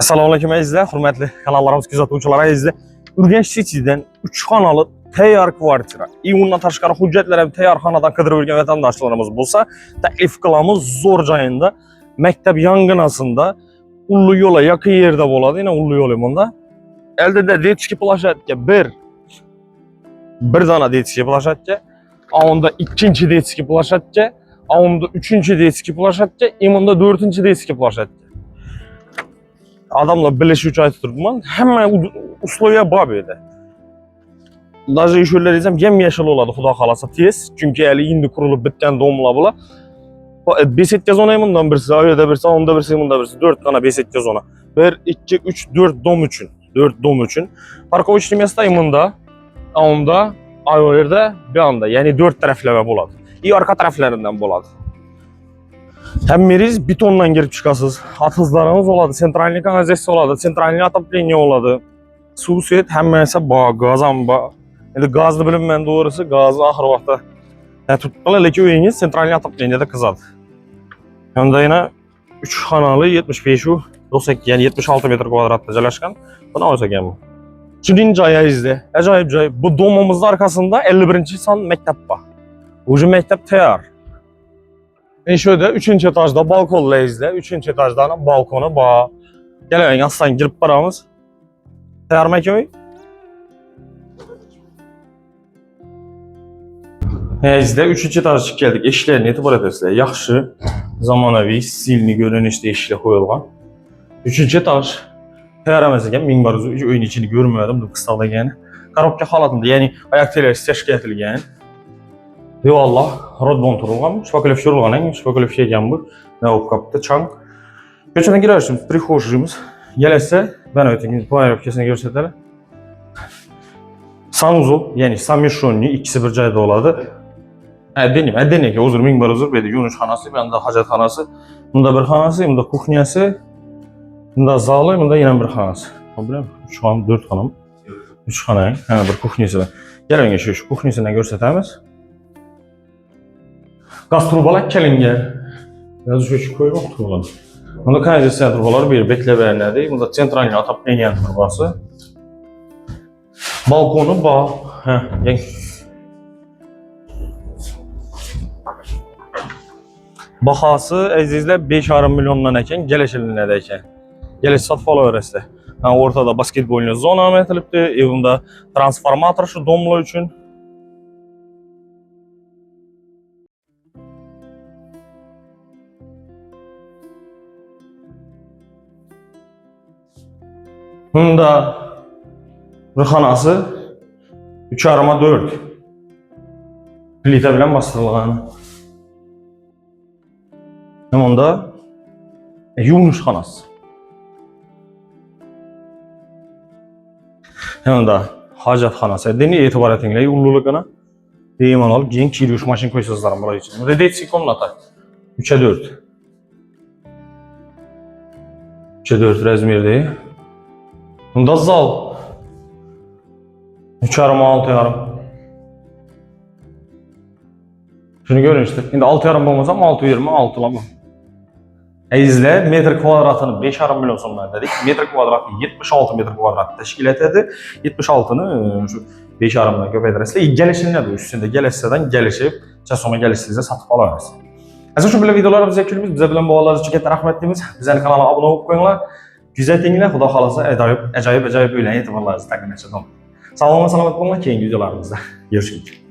Assalomu alaykum azizlar, hurmatli kanallarimiz kuzatuvchilari azizlar. Urganch City'dan 3 xonali tayyor kvartira, undan tashqari hujjatlar ham tayyor xonadan qidirib yurgan vatandoshlarimiz bo'lsa, taklif qilamiz zo'r joyinda, maktab yonginasida, ulli yo'la yaqin yerda bo'ladi, yana ulli yo'li bunda. Eldida detskiy plashatka bir dona detskiy plashatka, unda ikkinchi detskiy plashatka, unda uchinchi detskiy plashatka, unda to'rtinchi detskiy plashatka. Adamlar birleşik uchun aytib turibman, hamma условия bor edi. Даже ishlar desam, yam-yashil bo'ladi, xudo xolasa tez, chunki hali endi qurilib bitgan domlar bular. Besetka zona bundan birisi, oyda birisi, onda birisi, bunda birisi, 4 tane besetka zona. 1 2 3 4 dom uchun, 4 dom uchun. Parkovочный место bunda, unda, ayoyerda, bu anda, ya'ni 4 taraflama bo'ladi. Arqa taraflaridan bo'ladi. Hammeriz betondan girib chiqasiz. Atıqlarınız oladı, sentralniy kanalizatsiya oladı, sentralniy отопление oladı. Suv svet hammasi bor, gaz ham bor. Endi gazni bilmayman to'g'risi, gazni oxir vaqtda tutdilar, lekin uyingiz sentralniy отопленияda qizadi. Unda yana 3 xonali 75 u 98, ya'ni 76 metr kvadratda joylashgan. Buni olsak-ham. Tushunning joyingizda, ajoyib joy. Bu domimizning orqasida 51-son maktab bor. O'sha maktab tayyor. Şöyle 3. etajda balkonlayızda, 3. etajda balkonu bor. Geleyin aslan girip baramız. Tayyor makam. Bizde 3. etajga chiqib keldik. Eshiklarni e'tibor etasizlar. Yaxshi, zamonaviy, stilni ko'rinishda eshiklar qo'yilgan. 3. etaj. Tayyor emas ekan, ming bor uyning ichini ko'rmadim, bu qisqaldagani. Korobka holatida, ya'ni oyoq terlari steshka etilgan. Eyvallah, rodbon turulgan, shpaklov turilgan, shpaklov kelgan bu. Ne olib qapti, chang. Ko'chadan kirishimiz, prixojimiz. Gelese, ben öteki poyarofkasini ko'rsataman. Sanuzol, ya'ni samishonni ikkisi bir joyda bo'ladi. Denek, uzr, ming bir uzr, bu yerda yuvinish xonasi, bu yerda hojatxonasi, bunda bir xonasi, bunda kuxnyasi, bunda zali, bunda yana bir xonasi. Bilam, 3 xona, 4 xona. 3 xona, yana bir kuxnyasi bor. Keling, shu kuxnyasini ko'rsatamiz. Gaz trubalar kelingan. Yozuv şu koyuq turbalar. Bunda kanalizatsiya trubalari bir bekleverlerde. Bunda sentralniy отопление trubasi. Balkonu bor. Bahası azizlar 5,5 milyondan ekan, kelishiladi ekan. Kelish sotib olaverasizlar. Ortada basketbolni zona ham etilibdi. Bunda transformator şu domlar uchun. Bunda rıxanası 3,5-4 plita bilan bastırılgan. Bunda yuvinish xonasi. Bunda hojatxonasi. Dini e'tibor etinglar, ulug'ligini. Bemalol keyin kir yuvish mashin qo'ysizlar bular uchun. Redetskiy komnata 3'e 4. 3'e 4 razmerda. Bunda zal 3,5-6,5. Şunu görün işte. Şimdi 6,5 olmasam 6,20 lama. Azizlar, metr kvadratını 5,5 milyon so'mdan dedik. Metr kvadratı 76 metr kvadrat tashkil etadi. 76'ni şu 5,5 dan ko'paytirasizlar. Kelishiladi üstünde kelishsadan kelishib, chasoma kelishingizda sotib olasiz. Aslında şu böyle videolarımız yakınımız. Bize bilen bu olaylar için katta rahmet deymiz. Bizden kanala abone olup koyunlar. Güzellikler, xudo xolasa acayip öyle etibarlarınızı takdim edeceğim. Sağ olun, selamat olun. Keyingi videolarımızda görüşürüz.